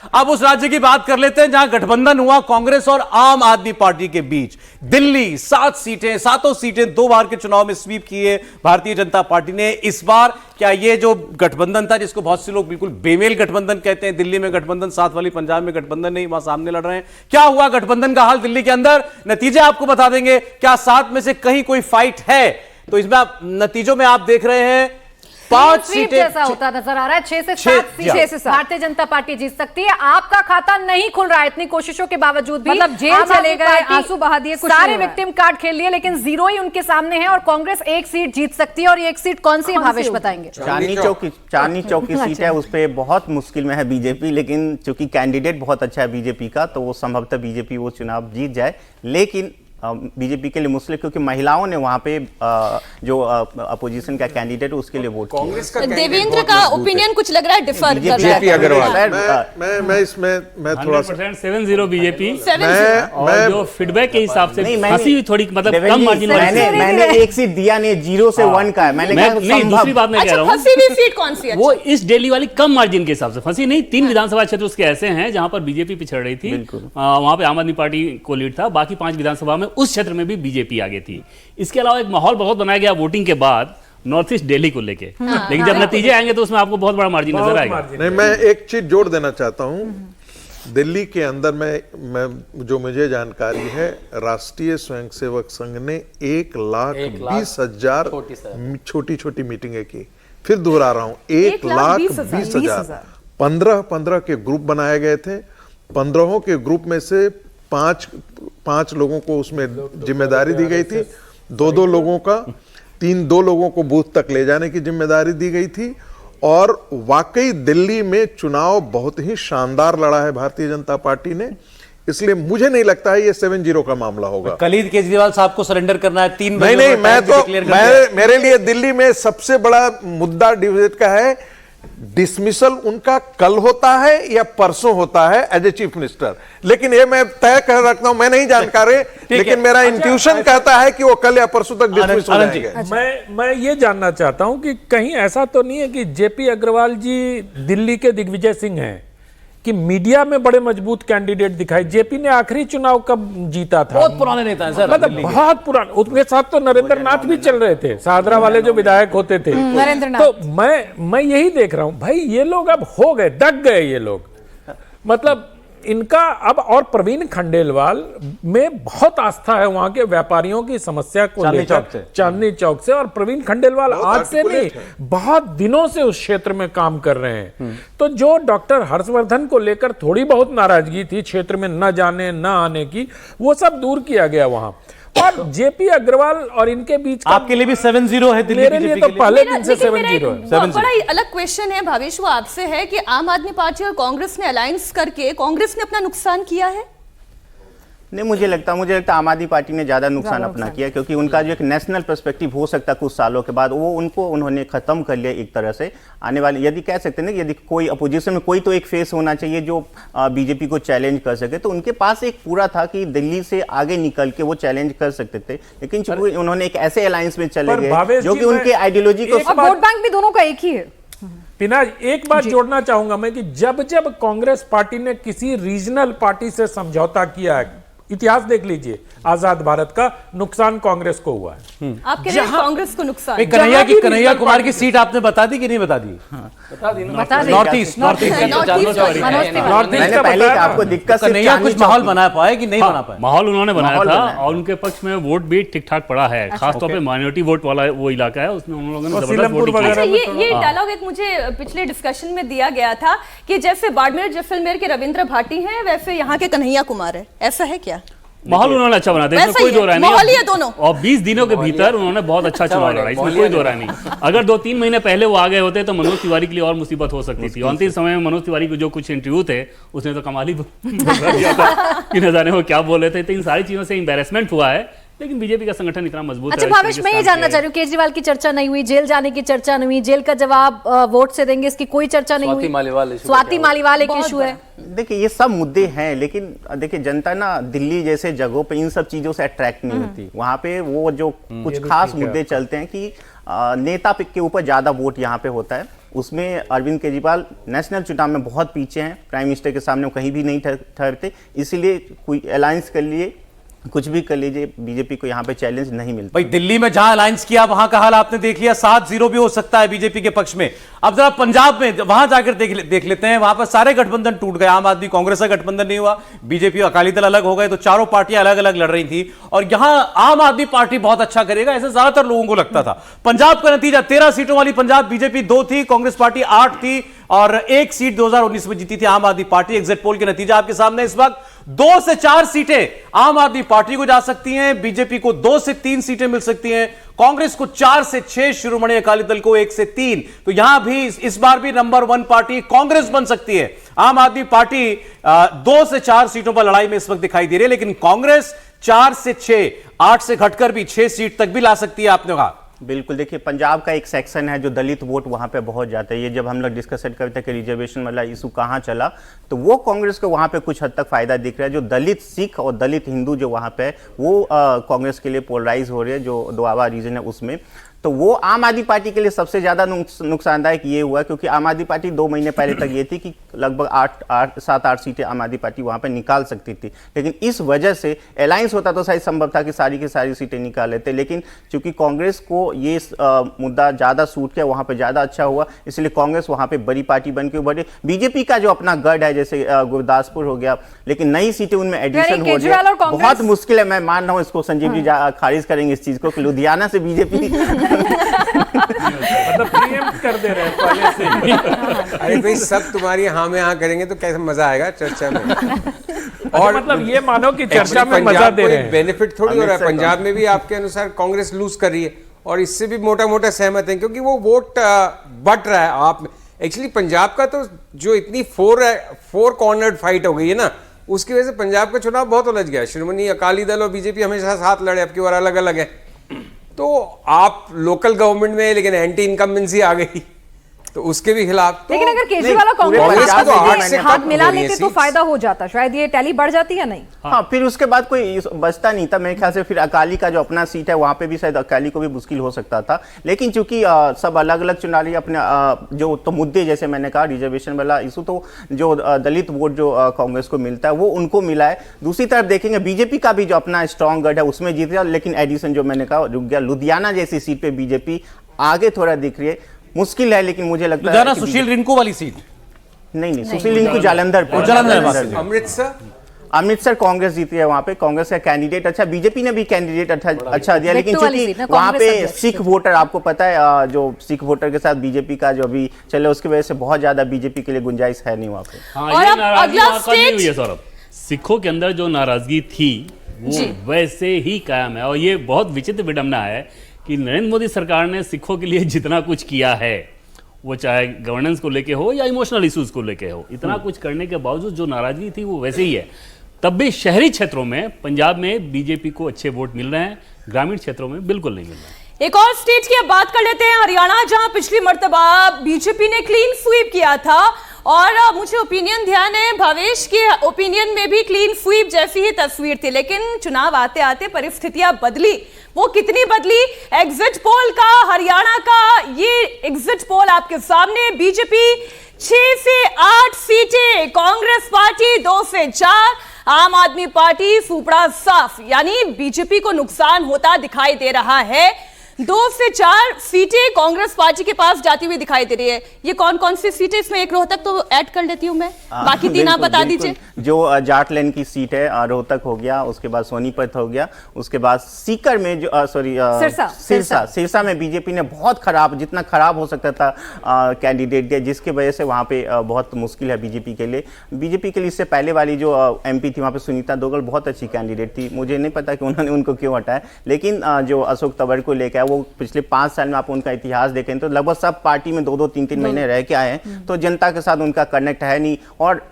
अब उस राज्य की बात कर लेते हैं जहां गठबंधन हुआ कांग्रेस और आम आदमी पार्टी के बीच। दिल्ली 7 सीटें, सातों सीटें 2 बार के चुनाव में स्वीप की है भारतीय जनता पार्टी ने। इस बार क्या ये जो गठबंधन था, जिसको बहुत से लोग बिल्कुल बेमेल गठबंधन कहते हैं, दिल्ली में गठबंधन साथ वाली, पंजाब में गठबंधन नहीं, वहां सामने लड़ रहे हैं, क्या हुआ गठबंधन का हाल दिल्ली के अंदर, नतीजे आपको बता देंगे। क्या 7 में से कहीं कोई फाइट है? तो इसमें नतीजों में आप देख रहे हैं 5 सीटें जैसा होता नजर आ रहा है। 6 से 7 भारतीय जनता पार्टी जीत सकती है। आपका खाता नहीं खुल रहा है इतनी कोशिशों के बावजूद भी। मतलब जेल चले गए, आंसू बहा दिए, कुछ सारे विक्टिम कार्ड खेल लिए, लेकिन जीरो ही उनके सामने है और कांग्रेस 1 सीट जीत सकती है। और ये 1 सीट कौन सी है भावेश बताएंगे। चांदनी चौक की सीट है, उस पर बहुत मुश्किल में है बीजेपी, लेकिन चूंकि कैंडिडेट बहुत अच्छा है बीजेपी का, तो वो संभवतः बीजेपी वो चुनाव जीत जाए। लेकिन बीजेपी के लिए मुश्किल, क्योंकि महिलाओं ने वहां पे जो अपोजिशन का कैंडिडेट है उसके लिए वोट किया। देवेंद्र का ओपिनियन कुछ लग रहा है डिफर कर रहा है। अग्रवाल मैं इसमें थोड़ा सा 7-0 बीजेपी मैं जो फीडबैक के हिसाब से फंसी हुई थोड़ी, मतलब कम मार्जिन। मैंने 1 सीट दिया नहीं, 0 से 1 का है। मैंने नहीं, दूसरी बात मैं कह रहा हूँ, फंसी हुई सीट कौन सी है? वो इस दिल्ली वाली कम मार्जिन के हिसाब से फंसी नहीं। 3 विधानसभा क्षेत्र उसके ऐसे हैं जहां पर बीजेपी पिछड़ रही थी, वहां पे आम आदमी पार्टी को लीड था। बाकी 5 विधानसभा में उस क्षेत्र में भी बीजेपी आगे थी। इसके अलावा एक माहौल बहुत बनाया गया वोटिंग के बाद नॉर्थ ईस्ट दिल्ली को लेके, लेकिन जब नतीजे आएंगे तो उसमें आपको बहुत बड़ा मार्जिन नजर आएगा। नहीं, मैं एक चीज जोड़ देना चाहता हूं। दिल्ली के अंदर मैं जो मुझे जानकारी है, राष्ट्रीय स्वयंसेवक संघ ने 1,20,000 छोटी छोटी मीटिंगें की। फिर दोहरा रहा हूं, 1,20,000 15 के ग्रुप बनाए गए थे। 15 के ग्रुप में से पांच लोगों को उसमें जिम्मेदारी दी गई थी, 2 लोगों का, 2 लोगों को बूथ तक ले जाने की जिम्मेदारी दी गई थी। और वाकई दिल्ली में चुनाव बहुत ही शानदार लड़ा है भारतीय जनता पार्टी ने। इसलिए मुझे नहीं लगता है ये 7-0 का मामला होगा। कलीद केजरीवाल साहब को सरेंडर करना है 3 नहीं, मेरे लिए दिल्ली में सबसे बड़ा मुद्दा डिबेट का है, डिसमिसल उनका कल होता है या परसों होता है एज ए चीफ मिनिस्टर। लेकिन ये मैं तय कर रखता हूं, मैं नहीं जानकारी, लेकिन मेरा इंट्यूशन कहता है कि वो कल या परसों तक डिसमिस हो जाएंगे। मैं ये जानना चाहता हूं कि कहीं ऐसा तो नहीं है कि जेपी अग्रवाल जी दिल्ली के दिग्विजय सिंह हैं, कि मीडिया में बड़े मजबूत कैंडिडेट दिखाई। जेपी ने आखिरी चुनाव कब जीता था? बहुत पुराने नेता हैं सर, मतलब बहुत पुराने। उसके साथ तो नरेंद्र नाथ भी चल रहे थे, शाहदरा वाले जो विधायक होते थे। तो मैं यही देख रहा हूं भाई, ये लोग अब हो गए, दग गए ये लोग। मतलब इनका अब, और प्रवीण खंडेलवाल में बहुत आस्था है वहां के व्यापारियों की समस्या को लेकर, चांदनी चौक से। और प्रवीण खंडेलवाल आज से नहीं, बहुत दिनों से उस क्षेत्र में काम कर रहे हैं। तो जो डॉक्टर हर्षवर्धन को लेकर थोड़ी बहुत नाराजगी थी क्षेत्र में न जाने न आने की, वो सब दूर किया गया वहां। और जेपी अग्रवाल और इनके बीच आपके लिए भी 7-0 है दिल्ली मेरे लिए तो पहले दिन से 7-0 है। बड़ा ही अलग क्वेश्चन है भावेश, वो आपसे है कि आम आदमी पार्टी और कांग्रेस ने अलायंस करके कांग्रेस ने अपना नुकसान किया है। नहीं, मुझे लगता आम आदमी पार्टी ने ज्यादा नुकसान अपना किया, क्योंकि उनका जो एक नेशनल पर्सपेक्टिव हो सकता कुछ सालों के बाद, वो उन्होंने खत्म कर लिया एक तरह से। आने वाले, यदि कह सकते हैं ना, यदि कोई अपोजिशन में कोई तो एक फेस होना चाहिए जो बीजेपी को चैलेंज कर सके, तो उनके पास एक पूरा था कि दिल्ली से आगे निकल के वो चैलेंज कर सकते थे। लेकिन चूंकि उन्होंने एक ऐसे अलायंस में चले गए जो कि उनके आइडियोलॉजी को, वोट बैंक भी दोनों का एक ही है। पिनाज, एक बात जोड़ना चाहूंगा मैं कि जब कांग्रेस पार्टी ने किसी रीजनल पार्टी से समझौता किया है, इतिहास देख लीजिए, आजाद भारत का नुकसान कांग्रेस को हुआ है। आपके लिए कांग्रेस को नुकसान। कन्हैया कुमार की सीट आपने बता दी कि नहीं बता दी? नॉर्थ ईस्ट मैंने पहले आपको दिक्कत, कन्हैया कुछ माहौल बना पाए कि नहीं बना पाए? माहौल उन्होंने बनाया था और उनके पक्ष में वोट भी ठीक ठाक पड़ा है। खासतौर पे माइनॉरिटी वोट वाला वो इलाका है, उसमें उन लोगों ने जबरदस्त वोट किया। अच्छा, ये डायलॉग एक मुझे पिछले डिस्कशन में दिया गया था कि जैसे बाड़मेर जैसलमेर के रविंद्र भाटी हैं, वैसे यहाँ के कन्हैया कुमार है। ऐसा है क्या? माहौल उन्होंने अच्छा बना दिया, इसमें कोई दो राय नहीं है दोनों। और 20 दिनों के भीतर उन्होंने बहुत अच्छा चुनाव लड़ा, इसमें कोई दो राय नहीं। अगर 2-3 महीने पहले वो आ गए होते तो मनोज तिवारी के लिए और मुसीबत हो सकती थी। अंतिम समय में मनोज तिवारी को जो कुछ इंटरव्यू थे, उसने तो कमाल ही दिया था कि न जाने वो क्या बोल रहे थे। तो इन सारी चीजों से एम्बैरेसमेंट हुआ है, लेकिन बीजेपी का संगठन इतना मजबूत है। अच्छा भावेश, मैं ये जानना चाह रही हूँ, केजरीवाल की चर्चा नहीं हुई, जेल जाने की चर्चा नहीं हुई, जेल का जवाब वोट से देंगे इसकी कोई चर्चा नहीं हुई। स्वाति मालीवाल एक इशू है। देखिए, ये सब मुद्दे हैं, लेकिन देखिए जनता ना दिल्ली जैसे जगहों पे इन सब चीजों से अट्रैक्ट नहीं होती। वहां पे वो जो कुछ खास मुद्दे चलते हैं कि नेता के ऊपर ज्यादा वोट यहाँ पे होता है। उसमें अरविंद केजरीवाल नेशनल चुनाव में बहुत पीछे हैं, प्राइम मिनिस्टर के सामने वो कहीं भी नहीं ठहरते, इसीलिए कोई अलायंस कर लिए, कुछ भी कर लीजिए, बीजेपी को यहाँ पे चैलेंज नहीं मिलता। भाई दिल्ली में जहां अलायंस किया वहां का हाल आपने देख लिया, 7-0 भी हो सकता है बीजेपी के पक्ष में। अब जरा पंजाब में वहां जाकर देख लेते हैं, वहां पर सारे गठबंधन टूट गए, आम आदमी कांग्रेस का गठबंधन नहीं हुआ, बीजेपी और अकाली दल अलग हो गए, तो चारों पार्टियां अलग अलग लड़ रही थी और यहां आम आदमी पार्टी बहुत अच्छा करेगा ऐसा ज्यादातर लोगों को लगता था। पंजाब का नतीजा 13 सीटों वाली पंजाब बीजेपी 2 थी, कांग्रेस पार्टी 8 थी और 1 सीट 2019 में जीती थी आम आदमी पार्टी। एग्जिट पोल के नतीजा आपके सामने इस वक्त 2 से 4 सीटें आम आदमी पार्टी को जा सकती हैं, बीजेपी को 2 से 3 सीटें मिल सकती हैं, कांग्रेस को 4 से 6, शिरोमणि अकाली दल को 1 से 3। तो यहां भी इस बार भी नंबर 1 पार्टी कांग्रेस बन सकती है। आम आदमी पार्टी 2 से 4 सीटों पर लड़ाई में इस वक्त दिखाई दे रही है, लेकिन कांग्रेस 4 से 6, 8 से घटकर भी 6 सीट तक भी ला सकती है। आपने कहा बिल्कुल, देखिए पंजाब का एक सेक्शन है जो दलित वोट वहाँ पे बहुत जाता है। ये जब हम लोग डिस्कशन करते हैं कि रिजर्वेशन वाला इशू कहाँ चला, तो वो कांग्रेस को वहाँ पे कुछ हद तक फायदा दिख रहा है। जो दलित सिख और दलित हिंदू जो वहाँ पे है वो कांग्रेस के लिए पोलराइज हो रहे हैं, जो दोआबा रीजन है उसमें। तो वो आम आदमी पार्टी के लिए सबसे ज़्यादा नुकसानदायक ये हुआ क्योंकि आम आदमी पार्टी 2 महीने पहले तक ये थी कि लगभग 7-8 सीटें आम आदमी पार्टी वहाँ पे निकाल सकती थी, लेकिन इस वजह से अलायंस होता तो शायद संभव था कि सारी की सारी सीटें निकाल लेते, लेकिन चूंकि कांग्रेस को ये मुद्दा ज़्यादा सूट किया, वहाँ पर ज़्यादा अच्छा हुआ, इसलिए कांग्रेस वहाँ पर बड़ी पार्टी बन के उभरी। बीजेपी का जो अपना गढ़ है जैसे गुरदासपुर हो गया, लेकिन नई सीटें उनमें एडिशन हो गया, बहुत मुश्किल है। मैं मान रहा हूँ इसको, संजीव जी खारिज करेंगे इस चीज़ को कि लुधियाना से बीजेपी मतलब प्रीएम्प्ट कर दे रहे हैं पहले से। अरे भाई सब तुम्हारी हाँ में हाँ करेंगे तो कैसे मजा आएगा चर्चा में। और मतलब ये मानो कि चर्चा में मजा दे रहे हैं, बेनिफिट थोड़ी हो रहा है। पंजाब में भी आपके अनुसार कांग्रेस लूज कर रही है और इससे भी मोटा मोटा सहमत है क्योंकि वो वोट बट रहा है। आप एक्चुअली पंजाब का तो जो इतनी फोर कॉर्नर्ड फाइट हो गई है ना, उसकी वजह से पंजाब का चुनाव बहुत उलझ गया। शिरोमणि अकाली दल और बीजेपी हमेशा साथ लड़े, अब की बार अलग अलग है। तो आप लोकल गवर्नमेंट में, लेकिन एंटी इनकम्बेंसी आ गई तो उसके भी खिलाफ। तो लेकिन अगर केजरीवाल और कांग्रेस हाथ मिला लेते तो फायदा हो जाता, शायद ये टैली बढ़ जाती या नहीं। हाँ, फिर उसके बाद कोई बचता नहीं था मेरे ख्याल से। फिर अकाली का जो अपना सीट है वहां पे भी शायद अकाली को भी मुश्किल हो सकता था, लेकिन चूंकि सब अलग अलग चुनावी अपने जो तो मुद्दे जैसे मैंने कहा रिजर्वेशन वाला इशू, तो जो दलित वोट जो कांग्रेस को मिलता है वो उनको मिला है। दूसरी तरफ देखेंगे बीजेपी का भी जो अपना स्ट्रॉन्ग गढ़ है उसमें जीत गया, लेकिन एडिशन जो मैंने कहा रुक गया। लुधियाना जैसी सीट पे बीजेपी आगे थोड़ा दिख रही है, मुश्किल है, लेकिन मुझे लगता है सुशील रिंकू वाली सीट नहीं, सुशील रिंकू जालंधर अमृतसर कांग्रेस जीती है। वहां पे कांग्रेस का कैंडिडेट अच्छा, बीजेपी ने भी कैंडिडेट अच्छा दिया, लेकिन चूंकि वहां पे सिख वोटर, आपको पता है जो सिख वोटर के साथ बीजेपी का जो अभी चले, उसकी वजह से बहुत ज्यादा बीजेपी के लिए गुंजाइश है नहीं वहां पे। सिखों के अंदर जो नाराजगी थी वो वैसे ही कायम है और ये बहुत विचित्र विडंबना है कि नरेंद्र मोदी सरकार ने सिखों के लिए जितना कुछ किया है, वो चाहे गवर्नेंस को लेके हो या इमोशनल इश्यूज को लेके हो, इतना कुछ करने के बावजूद जो नाराजगी थी वो वैसे ही है। तब भी शहरी क्षेत्रों में पंजाब में बीजेपी को अच्छे वोट मिल रहे हैं, ग्रामीण क्षेत्रों में बिल्कुल नहीं मिल रहे हैं। एक और स्टेट की अब बात कर लेते हैं, हरियाणा, जहां पिछली मर्तबा बीजेपी ने क्लीन स्वीप किया था और मुझे ओपिनियन ध्यान है, भवेश के ओपिनियन में भी क्लीन स्वीप जैसी ही तस्वीर थी, लेकिन चुनाव आते आते परिस्थितियां बदली। वो कितनी बदली? एग्जिट पोल का, हरियाणा का ये एग्जिट पोल आपके सामने, बीजेपी 6 से 8 सीटें, कांग्रेस पार्टी 2 से 4, आम आदमी पार्टी सुपड़ा साफ, यानी बीजेपी को नुकसान होता दिखाई दे रहा है। 2 से 4 सीटें कांग्रेस पार्टी के पास जाती हुई दिखाई दे रही है। ये कौन कौन सी सीटें? इसमें एक रोहतक तो ऐड कर लेती हूं मैं, बाकी 3 आप बता दीजिए। जो जाट लैंड की सीट है, रोहतक हो गया, उसके बाद सोनीपत हो गया, उसके बाद सीकर में जो सिरसा में बीजेपी ने बहुत खराब, जितना खराब हो सकता था कैंडिडेट दिया, जिसकी वजह से वहाँ पे बहुत मुश्किल है बीजेपी के लिए। इससे पहले वाली जो MP थी वहाँ पे सुनीता दोगल बहुत अच्छी कैंडिडेट थी, मुझे नहीं पता कि उन्होंने उनको क्यों हटाया, लेकिन जो अशोक तंवर को लेकर वो पिछले 5 साल में आप उनका इतिहास देखें तो लगभग सब पार्टी में 2-2, 3-3 महीने रह के आए हैं, तो जनता के साथ उनका कनेक्ट है नहीं। और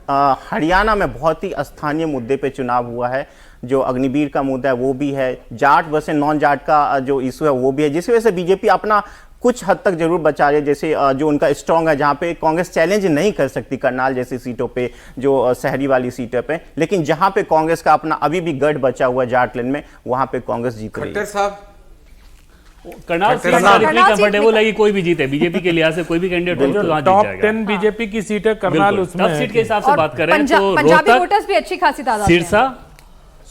हरियाणा में बहुत ही स्थानीय मुद्दे पे चुनाव हुआ है, जो अग्निवीर का मुद्दा है वो भी है, जाट वर्सेस नॉन जाट का जो इशू है वो भी है, जिसकी वजह से बीजेपी अपना कुछ हद तक जरूर बचा रही है। जैसे जो उनका स्ट्रॉन्ग है, जहां पे कांग्रेस चैलेंज नहीं कर सकती, करनाल जैसी सीटों पे, जो शहरी वाली सीटों पे, लेकिन जहां पे कांग्रेस का अपना अभी भी गढ़ बचा हुआ है जाटलैंड में, वहां पे कांग्रेस जीत रही है। खट्टर साहब करनाल सीट इतनी कंफर्टेबल है कि कोई भी जीते, बीजेपी के लिहाज से कोई भी कैंडिडेट हो तो वहां जीत टॉप जाएगा। 10 बीजेपी की सीट है करनाल, उसमें टॉप सीट के हिसाब से बात करें तो पंजाबी रोहतक, वोटर्स भी अच्छी खासी तादाद में हैं। सिरसा,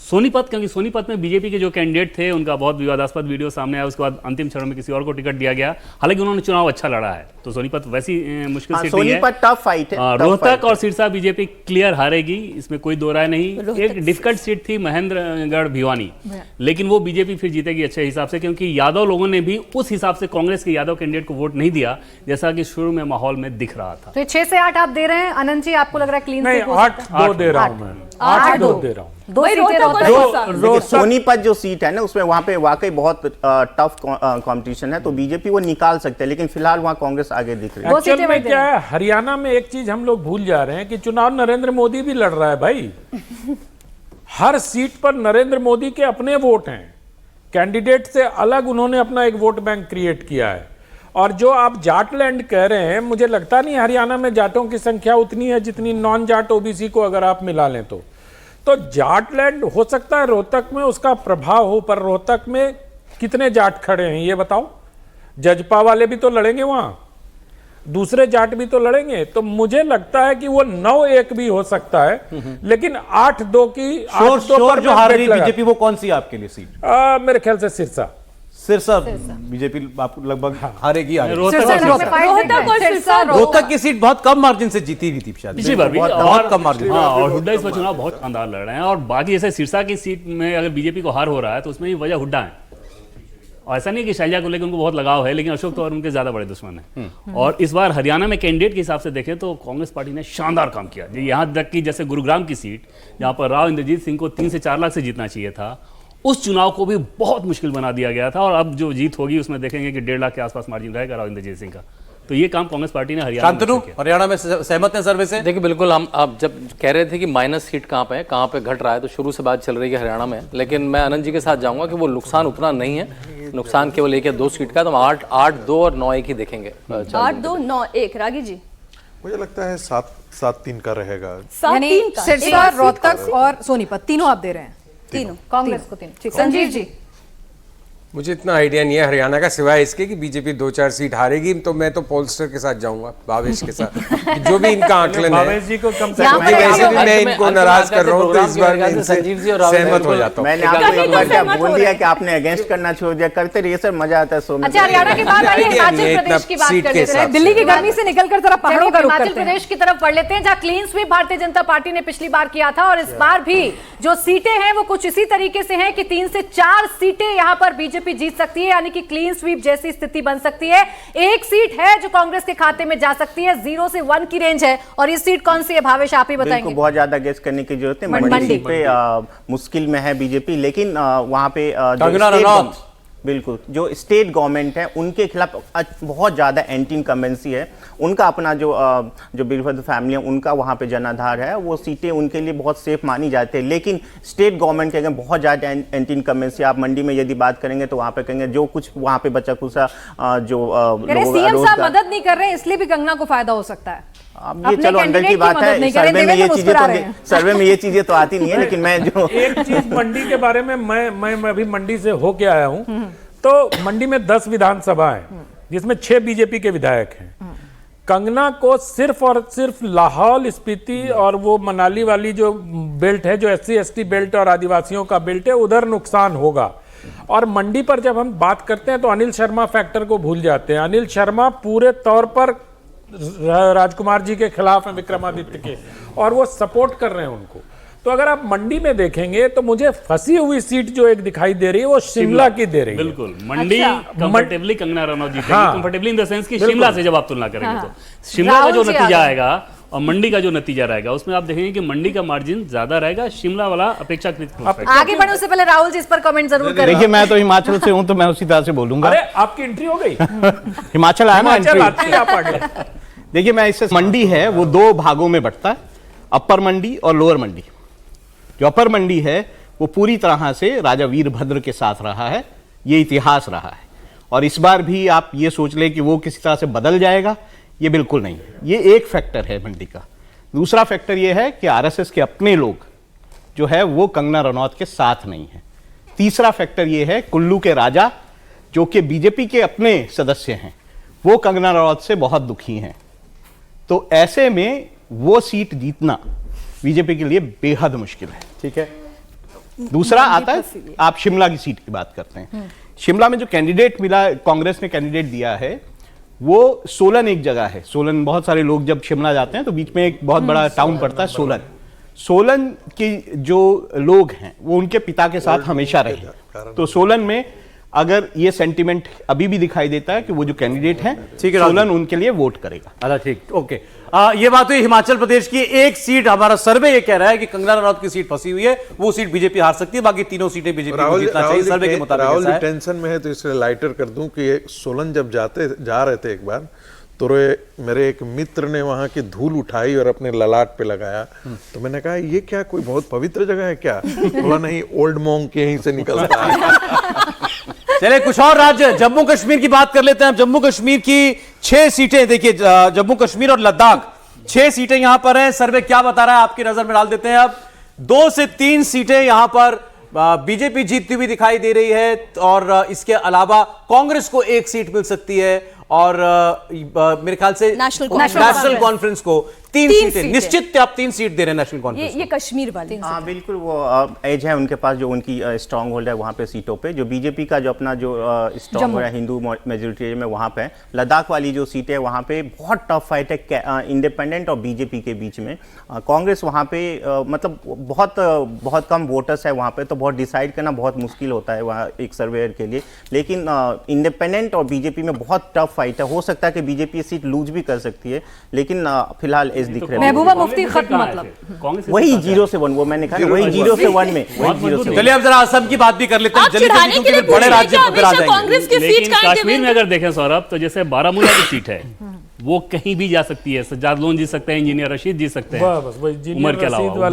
सोनीपत, क्योंकि सोनीपत में बीजेपी के जो कैंडिडेट थे उनका बहुत विवादास्पद वीडियो सामने आया, उसके बाद अंतिम क्षण में किसी और को टिकट दिया गया, हालांकि उन्होंने चुनाव अच्छा लड़ा है, तो सोनीपत वैसी मुश्किल सीट नहीं है। सोनीपत टफ फाइट है। रोहतक और सिरसा बीजेपी क्लियर हारेगी, इसमें कोई दो राय नहीं। एक डिफिकल्ट सीट थी महेंद्रगढ़ भिवानी, लेकिन वो बीजेपी फिर जीतेगी अच्छे हिसाब से, क्योंकि यादव लोगों ने भी उस हिसाब से कांग्रेस के यादव कैंडिडेट को वोट नहीं दिया जैसा कि शुरू में माहौल में दिख रहा था। तो 6 से 8 आप दे रहे हैं अनंत जी, आपको लग रहा है क्लीन नहीं, 8-2 दे रहा हूं मैं, 8-2 दे रहा हूं। 2 वही सीटें रोहतक और रोहतक। सिरसा। सोनीपत जो सीट है ना, उसमें वहां पे वाकई बहुत टफ कंपटीशन है, तो बीजेपी वो निकाल सकते हैं, लेकिन फिलहाल वहां कांग्रेस आगे दिख रही है। दो एक्चुअल सीटें में वही क्या है, हरियाणा में एक चीज हम लोग भूल जा रहे हैं कि चुनाव नरेंद्र मोदी भी लड़ रहा है भाई। हर सीट पर नरेंद्र मोदी के अपने वोट हैं, कैंडिडेट से अलग उन्होंने अपना एक वोट बैंक क्रिएट किया है। और जो आप जाटलैंड कह रहे हैं, मुझे लगता नहीं हरियाणा में जाटों की संख्या उतनी है जितनी नॉन जाट ओबीसी को अगर आप मिला लें तो जाटलैंड हो सकता है रोहतक में उसका प्रभाव हो, पर रोहतक में कितने जाट खड़े हैं ये बताओ? जजपा वाले भी तो लड़ेंगे वहां, दूसरे जाट भी तो लड़ेंगे, तो मुझे लगता है कि वो 9-1 भी हो सकता है, लेकिन 8-2 की श्योर जो हार रही बीजेपी वो कौन सी आपके लिए सीट? मेरे ख्याल से सिरसा बीजेपी आपको लगभग हारेगी। रोहतक की सीट बहुत कम मार्जिन से जीती हुई थी शायद, पिछली बार भी, बहुत कम मार्जिन। और हुड्डा इस बार चुनाव बहुत शानदार लड़ रहे हैं। और बाकी जैसे सिरसा की सीट में अगर बीजेपी को हार हो रहा है तो उसमें भी वजह हुड्डा है। और ऐसा नहीं कि शैलजा को लेकर उनको बहुत लगाव है, लेकिन अशोक तंवर उनके ज्यादा बड़े दुश्मन हैं। और इस बार हरियाणा में कैंडिडेट के हिसाब से देखें तो कांग्रेस पार्टी ने शानदार काम किया। यहाँ तक कि जैसे गुरुग्राम की सीट जहां पर राव इंद्रजीत सिंह को 3 से 4 लाख से जीतना चाहिए था, उस चुनाव को भी बहुत मुश्किल बना दिया गया था। और अब जो जीत होगी उसमें देखेंगे कि 1.5 लाख के आसपास मार्जिन रहेगा राव इंद्रजीत सिंह का। तो ये काम कांग्रेस पार्टी ने हरियाणा में सहमत है सर्वे से? देखिए बिल्कुल, हम आप जब कह रहे थे कि माइनस सीट कहाँ पे है, कहाँ पे घट रहा है, तो शुरू से बात चल रही है हरियाणा में, लेकिन मैं आनंद जी के साथ जाऊंगा कि वो नुकसान उतना नहीं है, नुकसान केवल 1 या 2 सीट का। तो हम 8-2 और 9-1 ही देखेंगे। 8-2-9-1 रागी जी, मुझे लगता है 7-3 का रहेगा। 7-3 का। सिरसा, रोहतक और सोनीपत तीनों आप दे रहे हैं? तीनों कांग्रेस को 3। ठीक, संजीव जी। मुझे इतना आइडिया नहीं है हरियाणा का, सिवाय इसके कि बीजेपी 2-4 सीट हारेगी। तो मैं तो पोलस्टर के साथ जाऊंगा, भावेश के साथ, जो भी इनका आकलन है। भावेश जी को कम से यहाँ कम पर वैसे भी मैं इनको नाराज कर रहा हूँ, तो इस बार मैं इनसे सहमत हो जाता हूँ। मैंने आपको एक बार क्या बोल दिया कि आपने अगेंस्ट करना छोड़ दिया? करते रहिए सर, मजा आता है शो में। अच्छा, हरियाणा के बाद आइए हिमाचल प्रदेश की बात कर लेते हैं। दिल्ली की गर्मी से निकलकर जरा पहाड़ों का रुख करते हैं। हिमाचल प्रदेश की तरफ बढ़ लेते हैं, जहां clean sweep Bharatiya Janata party ने पिछली बार किया था, और इस बार भी जो सीटें हैं वो कुछ इसी तरीके से हैं कि 3 से 4 सीटें यहां पर बीजेपी जीत सकती है, कि क्लीन स्वीप जैसी स्थिति बन सकती है। एक सीट है जो कांग्रेस के खाते में जा सकती है, 0 से 1 की रेंज है। और इस सीट कौन सी है भावेश, आप ही बताएंगे? बहुत ज्यादा गेस करने की जरूरत है। मंडी पे मुश्किल में है बीजेपी, लेकिन वहां पे बिल्कुल जो स्टेट गवर्नमेंट है उनके खिलाफ बहुत ज्यादा एंटी इनकम्बेंसी है। उनका अपना जो वीरभद्र फैमिली है उनका वहां पे जनाधार है, वो सीटें उनके लिए बहुत सेफ मानी जाती है। लेकिन स्टेट गवर्नमेंट के अगर बहुत ज्यादा एंटी इनकम्बेंसी, आप मंडी में यदि बात करेंगे तो वहां पे कहेंगे जो कुछ वहां पे बचा कुछ जो सीएम साहब मदद नहीं कर रहे हैं, इसलिए भी कंगना को फायदा हो सकता है। अब ये चलो अंदर की बात है, सर्वे में ये चीजें तो आती नहीं है, लेकिन मैं जो एक चीज मंडी के बारे में, मैं अभी मंडी से होके आया हूं, तो मंडी में 10 विधानसभा है जिसमें 6 बीजेपी के विधायक हैं। कंगना को सिर्फ और सिर्फ लाहौल स्पीति और वो मनाली वाली जो बेल्ट है, जो SC/ST बेल्ट और आदिवासियों का बेल्ट है, उधर नुकसान होगा। और मंडी पर जब हम बात करते हैं तो अनिल शर्मा फैक्टर को भूल जाते हैं। अनिल शर्मा पूरे तौर पर राजकुमार जी के खिलाफ है, विक्रमादित्य के, और वो सपोर्ट कर रहे हैं उनको। तो अगर आप मंडी में देखेंगे तो मुझे फंसी हुई सीट जो एक दिखाई दे रही है वो शिमला की दे रही है। बिल्कुल, मंडी कंफर्टेबली कंगना रनौत जीतेगी। कंफर्टेबली इन द सेंस कि शिमला से जब आप तुलना करेंगे तो शिमला का जो नतीजा आएगा और मंडी का जो नतीजा रहेगा उसमें आप देखेंगे कि मंडी का मार्जिन ज्यादा रहेगा, शिमला वाला अपेक्षाकृत। आगे बढ़ने से पहले राहुल जी इस पर कमेंट जरूर करें। देखिए, मैं तो हिमाचल से हूं तो मैं उसी तरह से बोलूंगा। अरे आपकी एंट्री हो गई। हिमाचल आया ना एंट्री। देखिए, मैं इससे मंडी है वो 2 भागों में बंटता है, अपर मंडी और लोअर मंडी। जो अपर मंडी है वो पूरी तरह से राजा वीरभद्र के साथ रहा है, ये इतिहास रहा है। और इस बार भी आप ये सोच लें कि वो किसी तरह से बदल जाएगा, ये बिल्कुल नहीं। ये एक फैक्टर है मंडी का। दूसरा फैक्टर ये है कि आरएसएस के अपने लोग जो है वो कंगना रनौत के साथ नहीं है। तीसरा फैक्टर ये है कुल्लू के राजा जो कि बीजेपी के अपने सदस्य हैं, वो कंगना रनौत से बहुत दुखी हैं। तो ऐसे में वो सीट जीतना बीजेपी के लिए बेहद मुश्किल है। ठीक है, दूसरा आता है, आप शिमला की सीट की बात करते हैं। शिमला में जो कैंडिडेट मिला, कांग्रेस ने कैंडिडेट दिया है, वो सोलन एक जगह है। सोलन, बहुत सारे लोग जब शिमला जाते हैं तो बीच में एक बहुत बड़ा टाउन पड़ता है सोलन। सोलन के जो लोग हैं वो उनके पिता के साथ हमेशा रहे, तो सोलन में अगर ये सेंटिमेंट अभी भी दिखाई देता है कि वो जो कैंडिडेट हैं, सोलन उनके लिए वोट करेगा। अच्छा, ठीक, ओके। ये बात हुई हिमाचल प्रदेश की। एक सीट, हमारा सर्वे ये कह रहा है कि कंगना रनौत की सीट फंसी हुई है, वो सीट बीजेपी हार सकती है, बाकी तीनों सीटें बीजेपी को जीतना चाहिए सर्वे के मुताबिक। राहुल जी टेंशन में है तो इसलिए लाइटर कर दूं कि सोलन जब जा रहे थे एक बार, तो मेरे एक मित्र ने वहां की धूल उठाई और अपने ललाट पे लगाया, तो मैंने कहा ये क्या कोई बहुत पवित्र जगह है क्या? बोला नहीं, ओल्ड मॉन्क के यहीं से निकलता है। चले कुछ और राज्य, जम्मू कश्मीर की बात कर लेते हैं। जम्मू कश्मीर की 6 सीटें, देखिए जम्मू कश्मीर और लद्दाख 6 सीटें यहां पर हैं। सर्वे क्या बता रहा है आपकी नजर में डाल देते हैं। अब 2 से 3 सीटें यहां पर बीजेपी जीतती हुई दिखाई दे रही है, और इसके अलावा कांग्रेस को 1 सीट मिल सकती है, और मेरे ख्याल से नेशनल कॉन्फ्रेंस को 3 सीटें निश्चित। आप 3 सीट दे रहे हैं नेशनल कॉन्फ्रेंस। ये कश्मीर वाले, हाँ बिल्कुल, वो एज है उनके पास, जो उनकी स्ट्रांग होल्ड है वहाँ पे सीटों पे। जो बीजेपी का जो अपना जो स्ट्रांग होल्ड है हिंदू मेजोरिटी में, वहाँ पे लद्दाख वाली जो सीट है वहाँ पे बहुत टफ फाइट है इंडिपेंडेंट और बीजेपी के बीच में। कांग्रेस वहाँ पे मतलब बहुत कम वोटर्स है वहाँ पे, तो बहुत डिसाइड करना बहुत मुश्किल होता है वहाँ एक सर्वेयर के लिए। लेकिन इंडिपेंडेंट और बीजेपी में बहुत टफ फाइट है। हो सकता है कि बीजेपी सीट लूज भी कर सकती है, लेकिन फिलहाल एज दिख रहे हैं। महबूबा मुफ्ती खत्म, मतलब वही 0 से 1, वो मैंने कहा वही 0 से 1 में। चलिए अब जरा असम की बात भी कर लेते हैं। बड़े राज्य पर आ जाएंगे। लेकिन कश्मीर में अगर देखें सौरभ, तो जैसे बारामूला की सीट है वो कहीं भी जा सकती है। सज्जाद लोन जीत सकते हैं, इंजीनियर रशीद जीत सकते हैं, उमर के अलावा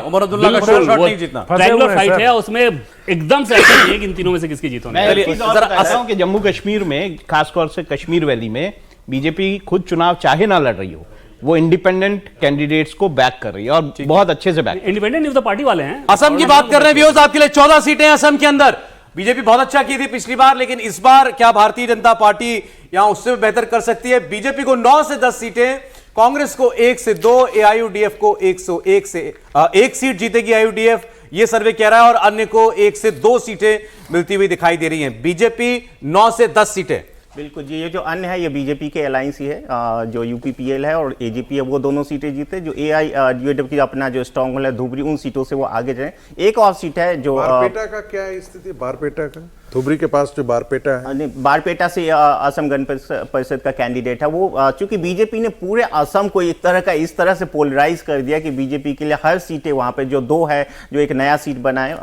उमर अब्दुल्ला का शॉट नहीं जीतना। ट्रायंगुलर फाइट है, उसमें एकदम से ऐसा नहीं है कि इन तीनों में से किसकी जीत होनी है। कि जम्मू कश्मीर में, खासतौर से कश्मीर वैली में, बीजेपी खुद चुनाव चाहे ना लड़ रही हो, वो इंडिपेंडेंट कैंडिडेट्स को बैक कर रही है, और बहुत अच्छे से बैक। इंडिपेंडेंट न्यूज तो पार्टी वाले हैं। असम की बात कर रहे हैं व्यूअर्स, आपके लिए 14 सीटें असम के अंदर। बीजेपी बहुत अच्छा की थी पिछली बार, लेकिन इस बार क्या भारतीय जनता पार्टी यहां उससे बेहतर कर सकती है? बीजेपी को 9 से 10 सीटें, कांग्रेस को 1 से 2, एआईयूडीएफ को 101 से 1 सीट जीतेगी एआईयूडीएफ, ये सर्वे कह रहा है, और अन्य को 1 से 2 सीटें मिलती हुई दिखाई दे रही हैं। बीजेपी 9 से 10 सीटें। बिल्कुल जी, ये जो अन्य है ये बीजेपी के अलायंस ही है। जो यूपीपीएल है और एजीपी है वो दोनों सीटें जीते। जो एआईयूडीएफ की अपना जो स्ट्रांग होल्ड है धुबरी, उन सीटों से वो आगे जाए। एक और सीट है जो बारपेटा का क्या स्थिति? बारपेटा का, धुबरी के पास जो बारपेटा है, बारपेटा से असम गण परिषद का कैंडिडेट है वो। चूंकि बीजेपी ने पूरे असम को एक तरह का इस तरह से पोलराइज कर दिया कि बीजेपी के लिए हर सीटें वहां पे जो 2 है, जो एक नया सीट बनाए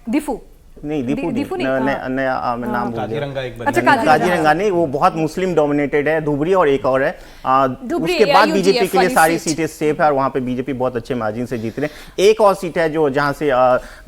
दिफू नहीं, दीपू नया नाम काजीरंगा नहीं, वो बहुत मुस्लिम डोमिनेटेड है। धुबरी और एक और है। उसके बाद बीजेपी के लिए सारी सीटें सेफ है, और वहां पे बीजेपी बहुत अच्छे मार्जिन से जीत रहे हैं। एक और सीट है जो जहां से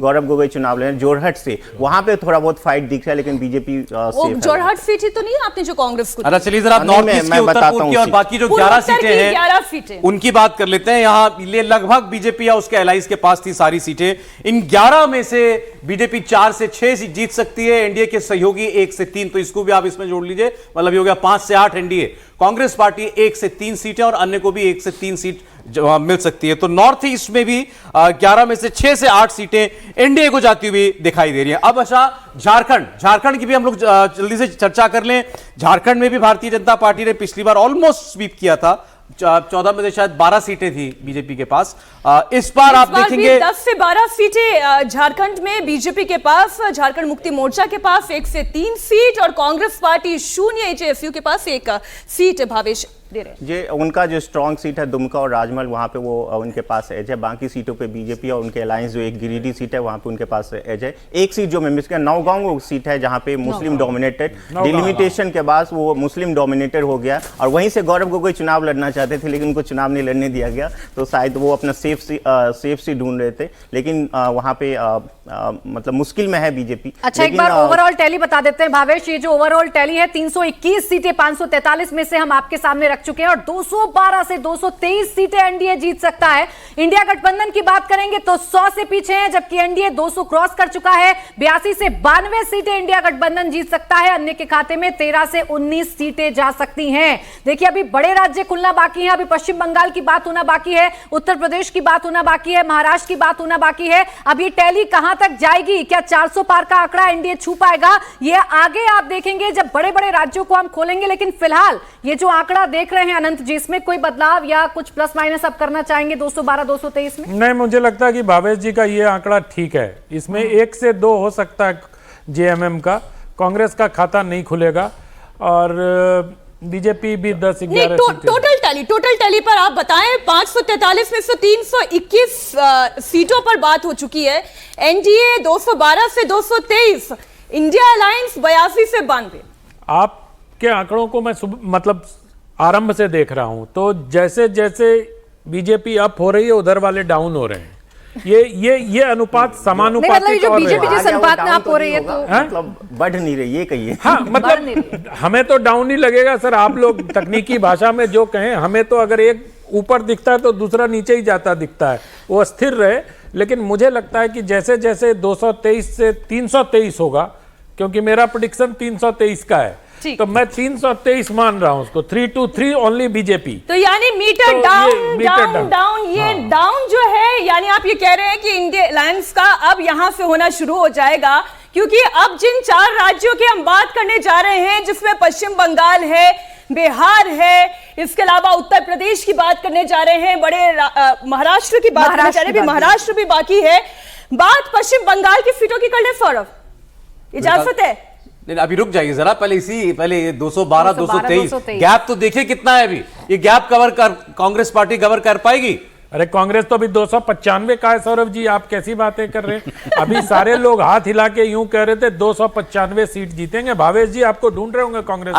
गौरव गोगोई चुनाव लड़ रहे हैं, जोरहट से, वहां पे थोड़ा बहुत फाइट दिख रहा है, लेकिन बीजेपी जोरहट सीट ही तो नहीं आपने जो कांग्रेस को। अच्छा चलिए जरा नॉर्थ ईस्ट की, उत्तर पूर्व की और बाकी जो 11 सीटें हैं उनकी बात कर लेते हैं। यहाँ लगभग बीजेपी या उसके एलाइज के पास थी सारी सीटें। इन 11 में से बीजेपी 4 से 6 सीट जीत सकती है, एनडीए के सहयोगी 1 से 3, तो इसको भी आप इसमें जोड़ लीजिए, मतलब ये हो गया 5 से 8 एनडीए। कांग्रेस पार्टी 1 से 3 सीटें और अन्य को भी 1 से 3 सीट मिल सकती है। तो नॉर्थ ईस्ट में भी 11 में से 6 से 8 सीटें एनडीए को जाती हुई दिखाई दे रही हैं। अब अच्छा झारखंड की भी हम लोग जल्दी से चर्चा कर लें। झारखंड में भी भारतीय जनता पार्टी ने पिछली बार ऑलमोस्ट स्वीप किया था, 14 में से शायद 12 सीटें थी बीजेपी के पास। इस बार आप देखेंगे 10 से 12 सीटें झारखंड में बीजेपी के पास, झारखंड मुक्ति मोर्चा के पास 1 से 3 सीट, और कांग्रेस पार्टी 0, एजेएसयू के पास 1 सीट। भावेश दे रहे ये उनका जो स्ट्रॉन्ग सीट है दुमका और राजमहल, वहां पे वो उनके पास एज है। बाकी सीटों पे बीजेपी और उनके अलायंस जो एक गिरिडीह सीट है वहां पे उनके पास एज है। एक सीट जो मैं मिस किया, नौगांव सीट है जहां पे मुस्लिम डोमिनेटेड, डिलिमिटेशन के बाद वो मुस्लिम डोमिनेटेड हो गया, और वहीं से गौरव गोगोई चुनाव लड़ना चाहते थे, लेकिन उनको चुनाव नहीं लड़ने दिया गया, तो शायद वो अपना सेफ सी ढूंढ रहे थे, लेकिन वहां पे मतलब मुश्किल में है बीजेपी। अच्छा, एक बार ओवरऑल टैली बता देते हैं भावेश। ये जो ओवरऑल टैली है 321 सीटें 543 में से हम आपके सामने रखते चुके हैं और 212 से 223 सीटें एनडीए जीत सकता है। इंडिया गठबंधन की बात करेंगे तो 100 से पीछे है, जबकि एनडीए 200 क्रॉस कर चुका है। 82 से 92 सीटें इंडिया गठबंधन जीत सकता है। अन्य के खाते में 13 से 19 सीटें जा सकती हैं। देखिए, अभी बड़े राज्य खुलना बाकी है। अभी पश्चिम बंगाल की बात होना बाकी है, उत्तर प्रदेश की बात होना बाकी है, महाराष्ट्र की बात होना बाकी है। अब ये टैली कहां तक जाएगी? क्या 400 पार का आंकड़ा एनडीए छू पाएगा? ये आगे आप देखेंगे जब बड़े बड़े राज्यों को हम खोलेंगे। लेकिन फिलहाल ये जो आंकड़ा देख रहे हैं अनंत जी, इसमें कोई बदलाव या कुछ प्लस माइनस अब करना चाहेंगे 212 223 में? नहीं, मुझे लगता है कि भावेश जी का ये आंकड़ा ठीक है। इसमें 1 से 2 हो सकता है जेएमएम का, कांग्रेस का खाता नहीं खुलेगा और बीजेपी भी 10-11 टोटल टैली पर आप बताएं। 543 में से 321 सीटों पर बात हो चुकी है। एनडीए 212 से 223, इंडिया अलायंस 82 से 92। आपके आंकड़ों को मैं मतलब आरंभ से देख रहा हूं, तो जैसे जैसे बीजेपी अप हो रही है उधर वाले डाउन हो रहे हैं। ये अनुपात समानुपातिक जो बीजेपी जिस अनुपात में आप हो रही है तो मतलब बढ़ नहीं रही, ये कहिए। हाँ, मतलब हमें तो डाउन ही लगेगा सर। आप लोग तकनीकी भाषा में जो कहें, हमें तो अगर एक ऊपर दिखता है तो दूसरा नीचे ही जाता दिखता है, वो स्थिर रहे। लेकिन मुझे लगता है कि जैसे जैसे 223 से 323 होगा, क्योंकि मेरा प्रेडिक्शन 323 का है, तो मैं 323 मान रहा हूं उसको। 323 ओनली बीजेपी। तो यानी मीटर डाउन ये डाउन जो है, यानी आप ये कह रहे हैं कि इंडिया अलायंस का अब यहां से होना शुरू हो जाएगा, क्योंकि अब जिन 4 राज्यों की हम बात करने जा रहे हैं, जिसमें पश्चिम बंगाल है, बिहार है, इसके अलावा उत्तर प्रदेश की बात करने जा रहे हैं, बड़े महाराष्ट्र की बात करने जा रहे हैं, महाराष्ट्र भी बाकी है। बात पश्चिम बंगाल की सीटों की कर ले सौरभ, इजाजत है? नहीं, अभी रुक जाइए जरा, पहले ये 212 223 गैप तो देखिए कितना है अभी। ये गैप कांग्रेस पार्टी कवर कर पाएगी? अरे कांग्रेस तो अभी 295 का है सौरभ जी, आप कैसी बातें कर रहे हैं? अभी सारे लोग हाथ हिला के यूं कह रहे थे 295 सीट जीतेंगे। भावेश जी आपको ढूंढ रहे होंगे कांग्रेस।